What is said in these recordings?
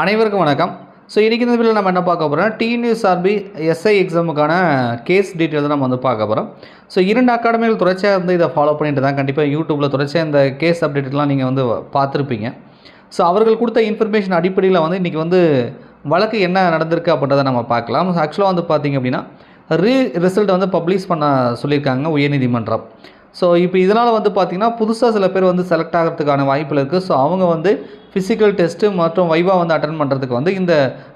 அனைவருக்கும் வணக்கம். ஸோ இன்றைக்கி இந்த வீடியோவில் நம்ம என்ன பார்க்க போகிறோம்னா, டிஎன்யூஎஸ்ஆர்பி எஸ்ஐ எக்ஸாமுக்கான கேஸ் டீட்டெயில் தான் நம்ம வந்து பார்க்க போகிறோம். ஸோ 2 அகாடமிகள் தொடர்ச்சியாக வந்து இதை ஃபாலோ பண்ணிட்டு தான் கண்டிப்பாக யூடியூப்பில் தொடர்ச்சியாக இந்த கேஸ் அப்டேட்லாம் நீங்கள் வந்து பார்த்துருப்பீங்க. ஸோ அவர்கள் கொடுத்த இன்ஃபர்மேஷன் அடிப்படையில் வந்து இன்றைக்கி வந்து வழக்கு என்ன நடந்திருக்கு அப்படின்றத நம்ம பார்க்கலாம். ஆக்சுவலாக வந்து பார்த்திங்க அப்படின்னா ரிசல்ட் வந்து பப்ளிஷ் பண்ண சொல்லியிருக்காங்க உயர்நீதிமன்றம். ஸோ இப்போ இதனால் வந்து பார்த்திங்கன்னா புதுசாக சில பேர் வந்து செலக்ட் ஆகிறதுக்கான வாய்ப்பில் இருக்குது. ஸோ அவங்க வந்து ஃபிசிக்கல் டெஸ்ட்டு மற்றும் வைவா வந்து அட்டன் பண்ணுறதுக்கு வந்து இந்த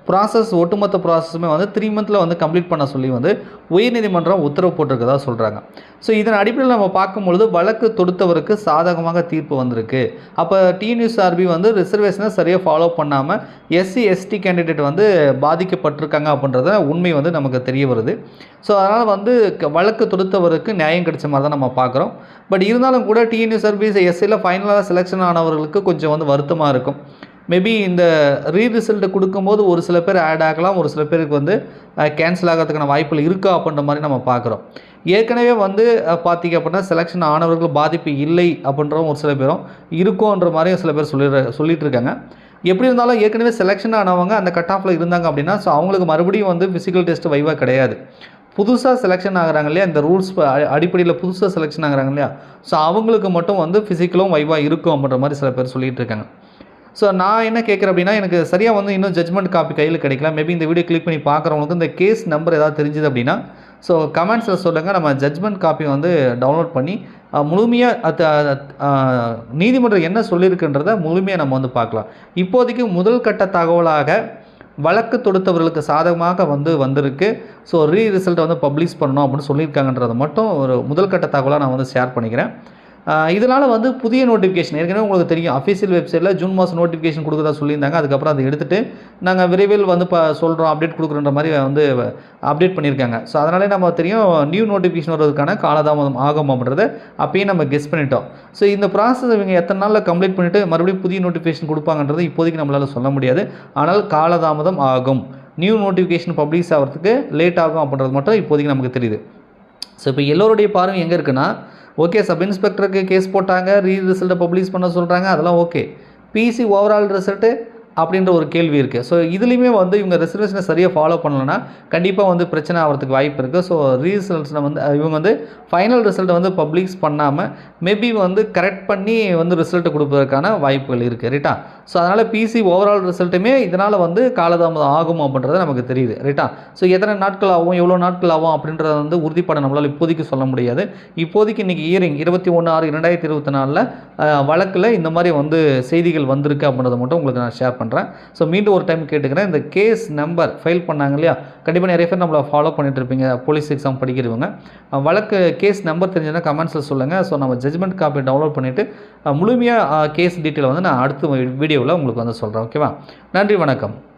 ப்ராசஸ் ஒட்டுமொத்த ப்ராசஸுமே வந்து 3 மந்தில் வந்து கம்ப்ளீட் பண்ண சொல்லி வந்து உயர்நீதிமன்றம் உத்தரவு போட்டிருக்கதா சொல்கிறாங்க. ஸோ இதன் அடிப்படையில் நம்ம பார்க்கும்பொழுது வழக்கு தொடுத்தவருக்கு சாதகமாக தீர்ப்பு வந்திருக்கு. அப்போ டிஎன்யூஎஸ்ஆர்பி வந்து ரிசர்வேஷனை சரியாக ஃபாலோ பண்ணாமல் எஸ்சி எஸ்டி கேண்டிடேட் வந்து பாதிக்கப்பட்டிருக்காங்க அப்படின்றத உண்மை வந்து நமக்கு தெரிய வருது. ஸோ அதனால் வந்து வழக்கு தொடுத்தவருக்கு நியாயம் கிடைச்ச மாதிரி தான் நம்ம பார்க்குறோம். பட் இருந்தாலும் கூட டிஎன்யூஎஸ்ஆர்பி எஸ்சியில் ஃபைனலாக செலெக்ஷன் ஆனவர்களுக்கு கொஞ்சம் வந்து வருத்தமாக இருக்கும். மேபி இந்த ரிசல்ட்டு கொடுக்கும்போது ஒரு சில பேர் ஆட் ஆகலாம், ஒரு சில பேருக்கு வந்து கேன்சல் ஆகிறதுக்கான வாய்ப்புகள் இருக்கா அப்படின்ற மாதிரி நம்ம பார்க்குறோம். ஏற்கனவே வந்து பார்த்திங்க அப்படின்னா செலெக்ஷன் ஆனவர்கள் பாதிப்பு இல்லை அப்படின்றவும் ஒரு சில பேரும் இருக்கும்ன்ற மாதிரியும் சில பேர் சொல்லிட்டு இருக்காங்க. எப்படி இருந்தாலும் ஏற்கனவே செலெக்ஷன் ஆனவங்க அந்த கட் ஆஃபில் இருந்தாங்க அப்படின்னா ஸோ அவங்களுக்கு மறுபடியும் வந்து ஃபிசிக்கல் டெஸ்ட் வைவா கிடையாது. புதுசாக செலெக்ஷன் ஆகிறாங்க இல்லையா, இந்த ரூல்ஸ் அடிப்படையில் புதுசாக செலெக்ஷன் ஆகிறாங்க இல்லையா, ஸோ அவங்களுக்கு மட்டும் வந்து ஃபிசிக்கலும் வைவா இருக்கும் அப்படின்ற மாதிரி சில பேர் சொல்லிகிட்டு இருக்காங்க. ஸோ நான் என்ன கேட்குறேன் அப்படின்னா, எனக்கு சரியாக வந்து இன்னும் ஜட்மெண்ட் காப்பி கையில் கிடைக்கல. மேபி இந்த வீடியோ கிளிக் பண்ணி பார்க்குறவங்களுக்கு இந்த கேஸ் நம்பர் ஏதாவது தெரிஞ்சுது அப்படின்னா ஸோ கமெண்ட்ஸில் சொல்லுங்கள். நம்ம ஜட்மெண்ட் காப்பி வந்து டவுன்லோட் பண்ணி முழுமையாக நீதிமன்றம் என்ன சொல்லியிருக்குன்றதை முழுமையாக நம்ம வந்து பார்க்கலாம். இப்போதைக்கு முதல் கட்ட தகவலாக வழக்கு தொடுத்தவர்களுக்கு சாதகமாக வந்திருக்கு. ஸோ ரிசல்ட்டை வந்து பப்ளிஷ் பண்ணணும் அப்படின்னு சொல்லியிருக்காங்கன்றதை மட்டும் ஒரு முதல் கட்ட தகவலாக நான் வந்து ஷேர் பண்ணிக்கிறேன். இதனால் வந்து புதிய நோட்டிஃபிகேஷன் ஏற்கனவே உங்களுக்கு தெரியும், அஃபீஷியல் வெப்சைட்டில் ஜூன் மாதம் நோட்டிஃபிகேஷன் கொடுக்குறதா சொல்லியிருந்தாங்க. அதுக்கப்புறம் அதை எடுத்துகிட்டு நாங்கள் விரைவில் வந்து சொல்கிறோம், அப்டேட் கொடுக்குறன்ற மாதிரி வந்து அப்டேட் பண்ணியிருக்காங்க. ஸோ அதனாலே நம்ம தெரியும் நியூ நோட்டிஃபிகேஷன் வர்றதுக்கான காலதாமதம் ஆகும் அப்படின்றத அப்பயே நம்ம கெஸ் பண்ணிட்டோம். ஸோ இந்த ப்ராசஸ் இவங்க எத்தனை நாளில் கம்ப்ளீட் பண்ணிவிட்டு மறுபடியும் புதிய நோட்டிஃபிகேஷன் கொடுப்பாங்கன்றது இப்போதைக்கு நம்மளால் சொல்ல முடியாது. ஆனால் காலதாமதம் ஆகும், நியூ நோட்டிஃபிகேஷன் பப்ளிஷ் ஆகிறதுக்கு லேட் ஆகும் அப்படின்றது மட்டும் இப்போதைக்கு நமக்கு தெரியுது. ஸோ இப்போ எல்லோருடைய பார்வை எங்கே இருக்குன்னா, ஓகே சப் இன்ஸ்பெக்டருக்கு கேஸ் போட்டாங்க, ரிசல்ட்டை பப்ளிஷ் பண்ண சொல்கிறாங்க, அதெல்லாம் ஓகே. பிசி ஓவரால் ரிசல்ட்டு அப்படின்ற ஒரு கேள்வி இருக்குது. ஸோ இதுலேயுமே வந்து இவங்க ரிசர்வேஷனை சரியாக ஃபாலோ பண்ணலைன்னா கண்டிப்பாக வந்து பிரச்சனை ஆகிறதுக்கு வாய்ப்பு இருக்குது. ஸோ ரிசல்ட்ஸை வந்து இவங்க வந்து ஃபைனல் ரிசல்ட்டை வந்து பப்ளிஷ் பண்ணாமல் மேபி வந்து கரெக்ட் பண்ணி வந்து ரிசல்ட்டை கொடுப்பதற்கான வாய்ப்புகள் இருக்குது, ரைட்டா. ஸோ அதனால் பிசி ஓவரால் ரிசல்ட்டுமே இதனால் வந்து காலதாமதம் ஆகும் அப்படின்றது நமக்கு தெரியுது, ரைட்டா. ஸோ எத்தனை நாட்கள் ஆகும், எவ்வளோ நாட்கள் ஆகும் அப்படின்றத வந்து உறுதிப்பட நம்மளால் இப்போதைக்கு சொல்ல முடியாது. இப்போதைக்கு இன்றைக்கி ஹியரிங் 21/6/2024 வழக்கில் இந்த மாதிரி வந்து செய்திகள் வந்திருக்கு அப்படின்றத மட்டும் உங்களுக்கு நான் ஷேர் பண்ணுறேன். ஸோ மீண்டும் ஒரு டைம் கேட்டுக்கிறேன், இந்த கேஸ் நம்பர் ஃபைல் பண்ணாங்க இல்லையா, கண்டிப்பாக நிறைய பேர் நம்மளை ஃபாலோ பண்ணிட்டு இருப்பீங்க, போலீஸ் எக்ஸாம் படிக்கிறவங்க. வழக்கு கேஸ் நம்பர் தெரிஞ்சுன்னா கமெண்ட்ஸில் சொல்லுங்கள். ஸோ நம்ம ஜட்மெண்ட் காப்பி டவுன்லோட் பண்ணிவிட்டு முழுமையாக கேஸ் டீட்டெயில் வந்து நான் அடுத்த வீடியோவில் உங்களுக்கு வந்து சொல்கிறேன். ஓகேவா? நன்றி, வணக்கம்.